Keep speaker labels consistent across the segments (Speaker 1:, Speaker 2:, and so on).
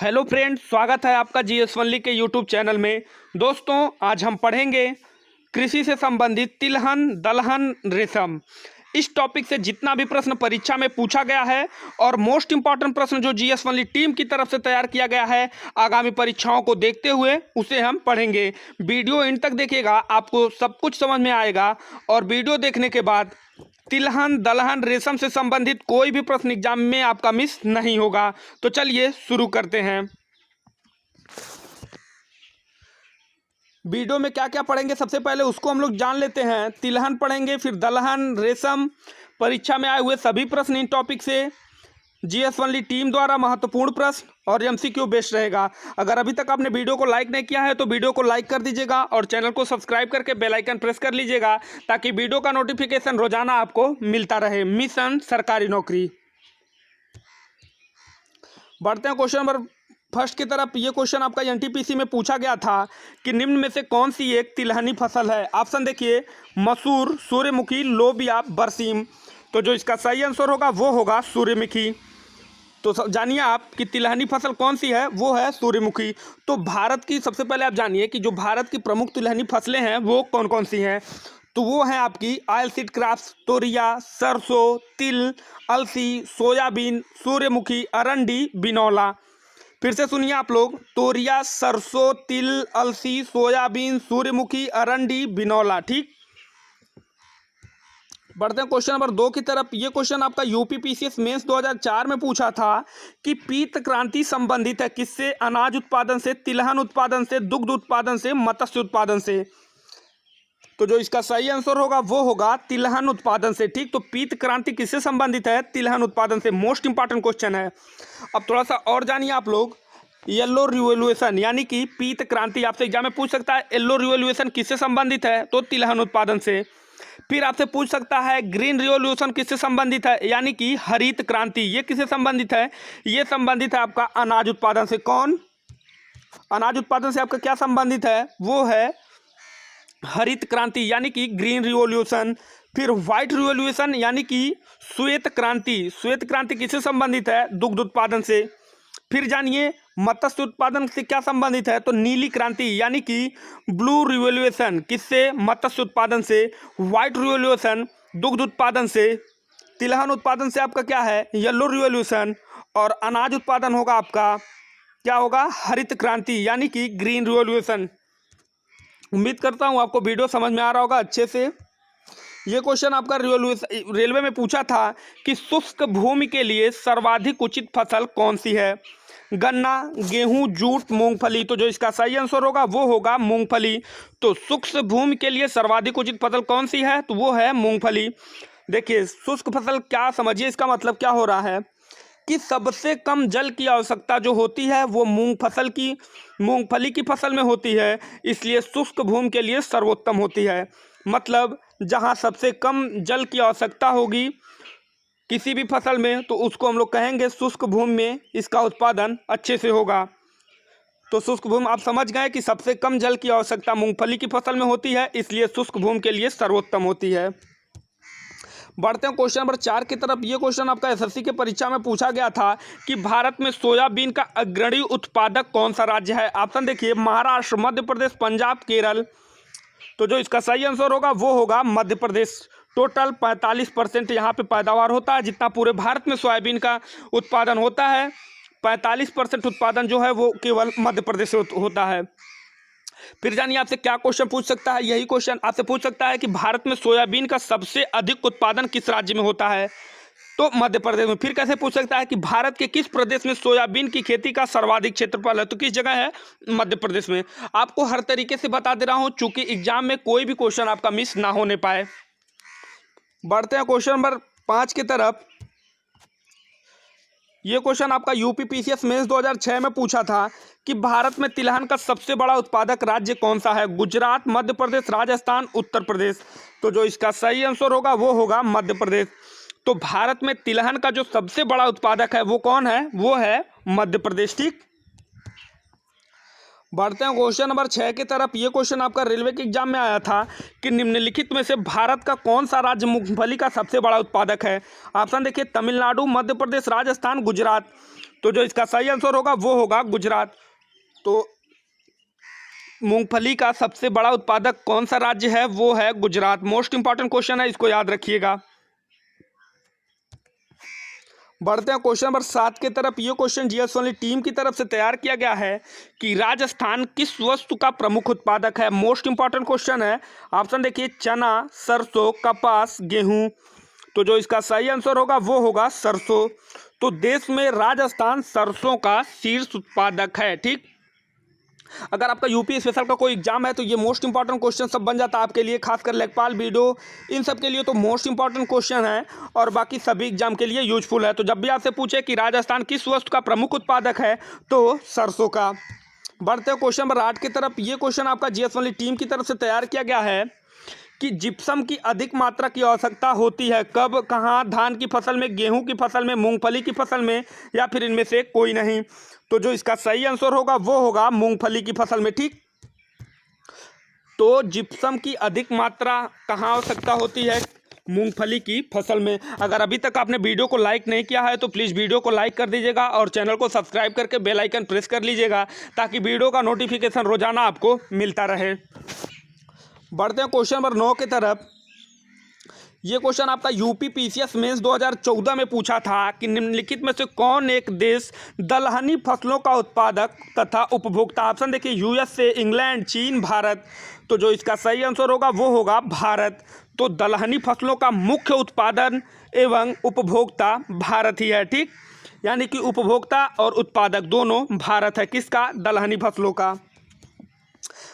Speaker 1: Hello friends, स्वागत है आपका जीएस वनली के यूट्यूब चैनल में। दोस्तों, आज हम पढ़ेंगे कृषि से संबंधित तिलहन, दलहन, रेशम। इस टॉपिक से जितना भी प्रश्न परीक्षा में पूछा गया है और मोस्ट इंपॉर्टेंट प्रश्न जो जीएस वनली टीम की तरफ से तैयार किया गया है आगामी परीक्षाओं को देखते हुए उसे हम पढ़ेंगे। वीडियो एंड तक देखिएगा, आपको सब कुछ समझ में आएगा। और वीडियो देखने के बाद तिलहन, दलहन, रेशम से संबंधित कोई भी प्रश्न एग्जाम में आपका मिस नहीं होगा। तो चलिए शुरू करते हैं। वीडियो में क्या क्या पढ़ेंगे सबसे पहले उसको हम लोग जान लेते हैं। तिलहन पढ़ेंगे, फिर दलहन, रेशम। परीक्षा में आए हुए सभी प्रश्न इन टॉपिक से जीएस वनली टीम द्वारा महत्वपूर्ण प्रश्न और एमसीक्यू बेस्ड रहेगा। अगर अभी तक आपने वीडियो को लाइक नहीं किया है तो वीडियो को लाइक कर दीजिएगा और चैनल को सब्सक्राइब करके बेल आइकन प्रेस कर लीजिएगा ताकि वीडियो का नोटिफिकेशन रोजाना आपको मिलता रहे। मिशन सरकारी नौकरी। बढ़ते हैं क्वेश्चन नंबर फर्स्ट की तरफ। ये क्वेश्चन आपका एनटीपीसी में पूछा गया था कि निम्न में से कौन सी एक तिलहनी फसल है। ऑप्शन देखिए, मसूर, सूर्यमुखी, लोबिया, बरसीम। तो जो इसका सही आंसर होगा वो होगा सूर्यमुखी। तो जानिए आप कि तिलहनी फसल कौन सी है, वो है सूर्यमुखी। तो भारत की सबसे पहले आप जानिए कि जो भारत की प्रमुख तिलहनी फसलें हैं वो कौन कौन सी हैं। तो वो हैं आपकी ऑयल सीड क्रॉप्स, तोरिया, सरसों, तिल, अलसी, सोयाबीन, सूर्यमुखी, अरंडी, बिनौला। फिर से सुनिए आप लोग, तोरिया, सरसों, तिल, अलसी, सोयाबीन, सूर्यमुखी, अरंडी, बिनौला। ठीक, बढ़ते हैं क्वेश्चन नंबर 2 की तरफ। ये क्वेश्चन आपका यूपीपीसीएस मेंस 2004 में पूछा था कि पीत क्रांति संबंधित है किससे। अनाज उत्पादन से, तिलहन उत्पादन से, दुग्ध उत्पादन से, मत्स्य उत्पादन से। तो जो इसका सही आंसर होगा वो होगा तिलहन उत्पादन से। ठीक, तो पीत क्रांति किससे संबंधित है, तिलहन उत्पादन से। मोस्ट इंपॉर्टेंट क्वेश्चन है। अब थोड़ा सा और जानिए आप लोग, येलो रिवोल्यूशन यानी कि पीत क्रांति आपसे एग्जाम में पूछ सकता है। येलो रिवोल्यूशन किससे संबंधित है, तो तिलहन उत्पादन से। फिर आपसे पूछ सकता है ग्रीन रिवॉल्यूशन किससे संबंधित है, यानी कि हरित क्रांति। ये किससे संबंधित है, ये संबंधित है आपका अनाज उत्पादन से। कौन, अनाज उत्पादन से आपका क्या संबंधित है, वो है हरित क्रांति यानी कि ग्रीन रिवॉल्यूशन। फिर व्हाइट रिवॉल्यूशन यानी कि श्वेत क्रांति। श्वेत क्रांति किससे संबंधित है, दुग्ध उत्पादन से। फिर जानिए मत्स्य उत्पादन से क्या संबंधित है, तो नीली क्रांति यानी कि ब्लू रिवॉल्यूशन किससे, मत्स्य उत्पादन से। व्हाइट रिवॉल्यूशन दुग्ध उत्पादन से। तिलहन उत्पादन से आपका क्या है, येलो रिवॉल्यूशन। और अनाज उत्पादन होगा आपका क्या होगा, हरित क्रांति यानी कि ग्रीन रिवॉल्यूशन। उम्मीद करता हूँ आपको वीडियो समझ में आ रहा होगा अच्छे से। ये क्वेश्चन आपका रेलवे में पूछा था कि शुष्क भूमि के लिए सर्वाधिक उचित फसल कौन सी है। गन्ना, गेहूं, जूट, मूंगफली। तो जो इसका सही आंसर होगा वो होगा मूंगफली। तो शुष्क भूमि के लिए सर्वाधिक उचित फसल कौन सी है, तो वो है मूंगफली। देखिए शुष्क फसल क्या समझिए, इसका मतलब क्या हो रहा है कि सबसे कम जल की आवश्यकता जो होती है वो मूंगफली की फसल में होती है, इसलिए शुष्क भूमि के लिए सर्वोत्तम होती है। मतलब जहाँ सबसे कम जल की आवश्यकता होगी किसी भी फसल में तो उसको हम लोग कहेंगे शुष्क भूमि में इसका उत्पादन अच्छे से होगा। तो शुष्क भूमि आप समझ गए कि सबसे कम जल की आवश्यकता मूंगफली की फसल में होती है, इसलिए शुष्क भूमि के लिए सर्वोत्तम होती है। बढ़ते हैं क्वेश्चन नंबर 4 की तरफ। ये क्वेश्चन आपका एसएससी के परीक्षा में पूछा गया था कि भारत में सोयाबीन का अग्रणी उत्पादक कौन सा राज्य है। ऑप्शन देखिए, महाराष्ट्र, मध्य प्रदेश, पंजाब, केरल। तो जो इसका सही आंसर होगा वो होगा मध्य प्रदेश। टोटल 45% यहाँ पे पैदावार होता है। जितना पूरे भारत में सोयाबीन का उत्पादन होता है 45% उत्पादन जो है वो केवल मध्य प्रदेश से होता है। फिर जानिए आपसे क्या क्वेश्चन पूछ सकता है, यही क्वेश्चन आपसे पूछ सकता है कि भारत में सोयाबीन का सबसे अधिक उत्पादन किस राज्य में होता है, तो मध्य प्रदेश में। फिर कैसे पूछ सकता है कि भारत के किस प्रदेश में सोयाबीन की खेती का सर्वाधिक क्षेत्रफल है, तो किस जगह है, मध्य प्रदेश में। आपको हर तरीके से बता दे रहा हूं चूंकि एग्जाम में कोई भी क्वेश्चन आपका मिस ना होने पाए। बढ़ते हैं क्वेश्चन नंबर 5 की तरफ। ये क्वेश्चन आपका यूपीपीसीएस मेंस 2006 में पूछा था कि भारत में तिलहन का सबसे बड़ा उत्पादक राज्य कौन सा है। गुजरात, मध्य प्रदेश, राजस्थान, उत्तर प्रदेश। तो जो इसका सही आंसर होगा वो होगा मध्य प्रदेश। तो भारत में तिलहन का जो सबसे बड़ा उत्पादक है वो कौन है, वो है मध्य प्रदेश। ठीक, बढ़ते हैं क्वेश्चन नंबर 6 की तरफ। ये क्वेश्चन आपका रेलवे के एग्जाम में आया था कि निम्नलिखित में से भारत का कौन सा राज्य मूंगफली का सबसे बड़ा उत्पादक है। ऑप्शन देखिए, तमिलनाडु, मध्य प्रदेश, राजस्थान, गुजरात। तो जो इसका सही आंसर होगा वो होगा गुजरात। तो मूंगफली का सबसे बड़ा उत्पादक कौन सा राज्य है, वो है गुजरात। मोस्ट इंपॉर्टेंट क्वेश्चन है, इसको याद रखिएगा। बढ़ते हैं क्वेश्चन नंबर 7 की तरफ। ये क्वेश्चन जीएस वाली टीम की तरफ से तैयार किया गया है कि राजस्थान किस वस्तु का प्रमुख उत्पादक है। मोस्ट इंपॉर्टेंट क्वेश्चन है। ऑप्शन देखिए, चना, सरसों, कपास, गेहूं। तो जो इसका सही आंसर होगा वो होगा सरसों। तो देश में राजस्थान सरसों का शीर्ष उत्पादक है। ठीक, अगर आपका यूपी स्पेशल का कोई एग्जाम है तो ये मोस्ट इंपॉर्टेंट क्वेश्चन सब बन जाता है आपके लिए, खासकर लेखपाल, वीडियो, इन सब के लिए तो मोस्ट इंपॉर्टेंट क्वेश्चन है और बाकी सभी एग्जाम के लिए यूजफुल है। तो जब भी आपसे पूछे कि राजस्थान किस वस्तु का प्रमुख उत्पादक है तो सरसों का। बढ़ते हैं क्वेश्चन नंबर 8 की तरफ। ये क्वेश्चन आपका जीएस वाली टीम की तरफ से तैयार किया गया है कि जिप्सम की अधिक मात्रा की आवश्यकता होती है कब, कहाँ, धान की फसल में, गेहूं की फसल में, मूंगफली की फसल में, या फिर इनमें से कोई नहीं। तो जो इसका सही आंसर होगा वो होगा मूंगफली की फसल में। ठीक, तो जिप्सम की अधिक मात्रा कहाँ आवश्यकता होती है, मूंगफली की फसल में। अगर अभी तक आपने वीडियो को लाइक नहीं किया है तो प्लीज़ वीडियो को लाइक कर दीजिएगा और चैनल को सब्सक्राइब करके बेल आइकन प्रेस कर लीजिएगा ताकि वीडियो का नोटिफिकेशन रोजाना आपको मिलता रहे। बढ़ते हैं क्वेश्चन नंबर 9 की तरफ। ये क्वेश्चन आपका यूपी पीसीएस मेंस 2014 में पूछा था कि निम्नलिखित में से कौन एक देश दलहनी फसलों का उत्पादक तथा उपभोक्ता। ऑप्शन देखिए, यूएसए, इंग्लैंड, चीन, भारत। तो जो इसका सही आंसर होगा वो होगा भारत। तो दलहनी फसलों का मुख्य उत्पादन एवं उपभोक्ता भारत ही है। ठीक, यानी कि उपभोक्ता और उत्पादक दोनों भारत है। किसका, दलहनी फसलों का।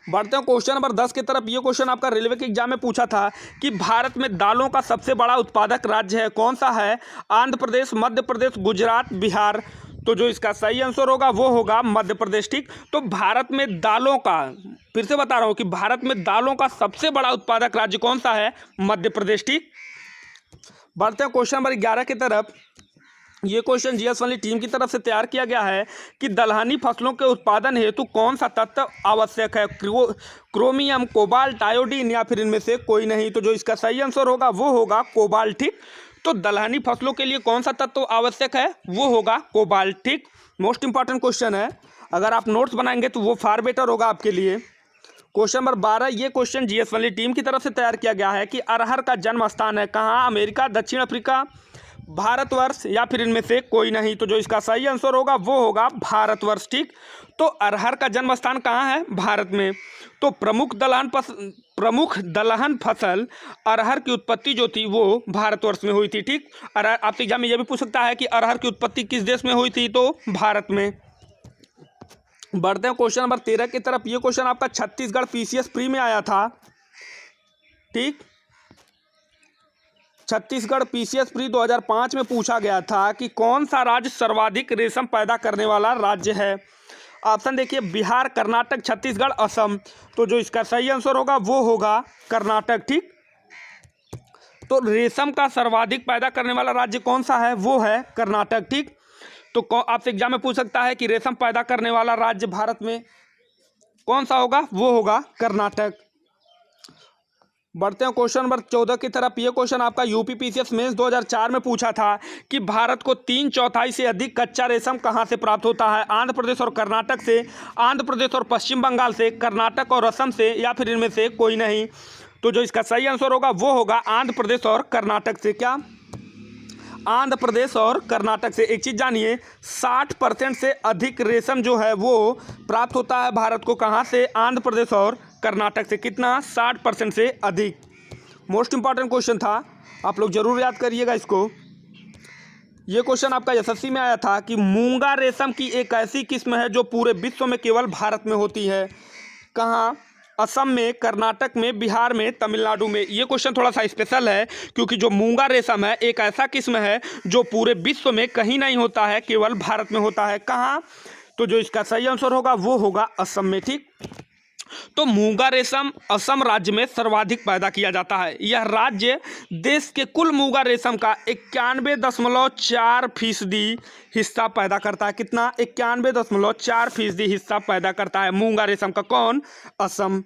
Speaker 1: बढ़ते हैं क्वेश्चन नंबर 10 की तरफ। ये क्वेश्चन आपका रेलवे के एग्जाम में पूछा था कि भारत में दालों का सबसे बड़ा उत्पादक राज्य है कौन सा है, आंध्र प्रदेश, मध्य प्रदेश, गुजरात, बिहार। तो जो इसका सही आंसर होगा वो होगा मध्य प्रदेश। ठीक, तो भारत में दालों का, फिर से बता रहा हूँ कि भारत में दालों का सबसे बड़ा उत्पादक राज्य कौन सा है, मध्य प्रदेश। ठीक, बढ़ते हैं क्वेश्चन नंबर 11 की तरफ। ये क्वेश्चन जीएस वाली टीम की तरफ से तैयार किया गया है कि दलहनी फसलों के उत्पादन हेतु कौन सा तत्व आवश्यक है, क्रोमियम, कोबाल्ट, आयोडीन, या फिर इनमें से कोई नहीं। तो जो इसका सही आंसर होगा वो होगा कोबाल्ट। ठीक, तो दलहनी फसलों के लिए कौन सा तत्व आवश्यक है, वो होगा कोबाल्ट। ठीक, मोस्ट इंपॉर्टेंट क्वेश्चन है, अगर आप नोट्स बनाएंगे तो वो फार बेटर होगा आपके लिए। Question number 12। ये क्वेश्चन जीएस वाली टीम की तरफ से तैयार किया गया है कि अरहर का जन्म स्थान है कहाँ, अमेरिका, दक्षिण अफ्रीका, भारतवर्ष, या फिर इनमें से कोई नहीं। तो जो इसका सही आंसर होगा वो होगा भारतवर्ष। ठीक, तो अरहर का जन्म स्थान कहाँ है, भारत में। तो प्रमुख दलहन फसल अरहर की उत्पत्ति जो थी वो भारतवर्ष में हुई थी। ठीक, अरहर आपके एग्जाम में यह भी पूछ सकता है कि अरहर की उत्पत्ति किस देश में हुई थी, तो भारत में। बढ़ते हैं क्वेश्चन नंबर 13 की तरफ। ये क्वेश्चन आपका छत्तीसगढ़ पीसीएस प्री में आया था। ठीक, छत्तीसगढ़ पीसीएस प्री 2005 में पूछा गया था कि कौन सा राज्य सर्वाधिक रेशम पैदा करने वाला राज्य है। ऑप्शन देखिए, बिहार, कर्नाटक, छत्तीसगढ़, असम। तो जो इसका सही आंसर होगा वो होगा कर्नाटक। ठीक, तो रेशम का सर्वाधिक पैदा करने वाला राज्य कौन सा है, वो है कर्नाटक। ठीक, तो आपसे एग्जाम में पूछ सकता है कि रेशम पैदा करने वाला राज्य भारत में कौन सा होगा, वो होगा कर्नाटक। बढ़ते हैं क्वेश्चन नंबर 14 की तरफ। ये क्वेश्चन आपका यूपी पीसीएस मेंस 2004 में पूछा था कि भारत को 3/4 से अधिक कच्चा रेशम कहाँ से प्राप्त होता है, आंध्र प्रदेश और कर्नाटक से, आंध्र प्रदेश और पश्चिम बंगाल से, कर्नाटक और असम से, या फिर इनमें से कोई नहीं। तो जो इसका सही आंसर होगा वो होगा आंध्र प्रदेश और कर्नाटक से। क्या, आंध्र प्रदेश और कर्नाटक से। एक चीज़ जानिए, 60% से अधिक रेशम जो है वो प्राप्त होता है भारत को कहाँ से, आंध्र प्रदेश और कर्नाटक से। कितना, 60% से अधिक। मोस्ट इंपॉर्टेंट क्वेश्चन था, आप लोग जरूर याद करिएगा इसको। ये क्वेश्चन आपका एसएससी में आया था कि मूंगा रेशम की एक ऐसी किस्म है जो पूरे विश्व में केवल भारत में होती है। कहाँ, असम में, कर्नाटक में, बिहार में, तमिलनाडु में। ये क्वेश्चन थोड़ा सा स्पेशल है क्योंकि जो मूंगा रेशम है एक ऐसा किस्म है जो पूरे विश्व में कहीं नहीं होता है, केवल भारत में होता है। कहाँ, तो जो इसका सही आंसर होगा वो होगा असम में। ठीक, तो मूंगा रेशम असम राज्य में सर्वाधिक पैदा किया जाता है। यह राज्य देश के कुल मूंगा रेशम का 91.4% हिस्सा पैदा करता है। कितना, 91.4% हिस्सा पैदा करता है मूंगा रेशम का। कौन, असम।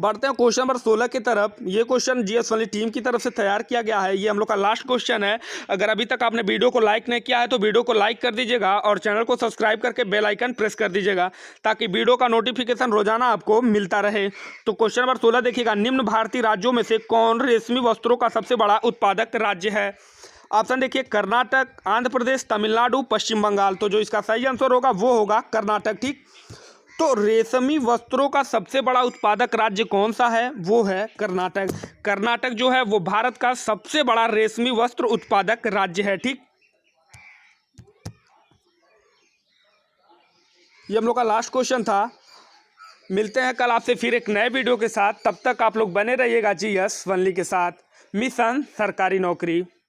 Speaker 1: बढ़ते हैं क्वेश्चन नंबर 16 की तरफ। ये क्वेश्चन जीएस वाली टीम की तरफ से तैयार किया गया है। ये हम लोग का लास्ट क्वेश्चन है। अगर अभी तक आपने वीडियो को लाइक नहीं किया है तो वीडियो को लाइक कर दीजिएगा और चैनल को सब्सक्राइब करके बेल आइकन प्रेस कर दीजिएगा ताकि वीडियो का नोटिफिकेशन रोजाना आपको मिलता रहे। तो क्वेश्चन नंबर 16 देखिएगा, निम्न भारतीय राज्यों में से कौन रेशमी वस्त्रों का सबसे बड़ा उत्पादक राज्य है? ऑप्शन देखिए, कर्नाटक, आंध्र प्रदेश, तमिलनाडु, पश्चिम बंगाल। तो जो इसका सही आंसर होगा वो होगा कर्नाटक। ठीक, तो रेशमी वस्त्रों का सबसे बड़ा उत्पादक राज्य कौन सा है? वो है कर्नाटक। कर्नाटक जो है वो भारत का सबसे बड़ा रेशमी वस्त्र उत्पादक राज्य है। ठीक, ये हम लोग का लास्ट क्वेश्चन था। मिलते हैं कल आपसे फिर एक नए वीडियो के साथ। तब तक आप लोग बने रहिएगा जीएस वनली के साथ। मिशन सरकारी नौकरी।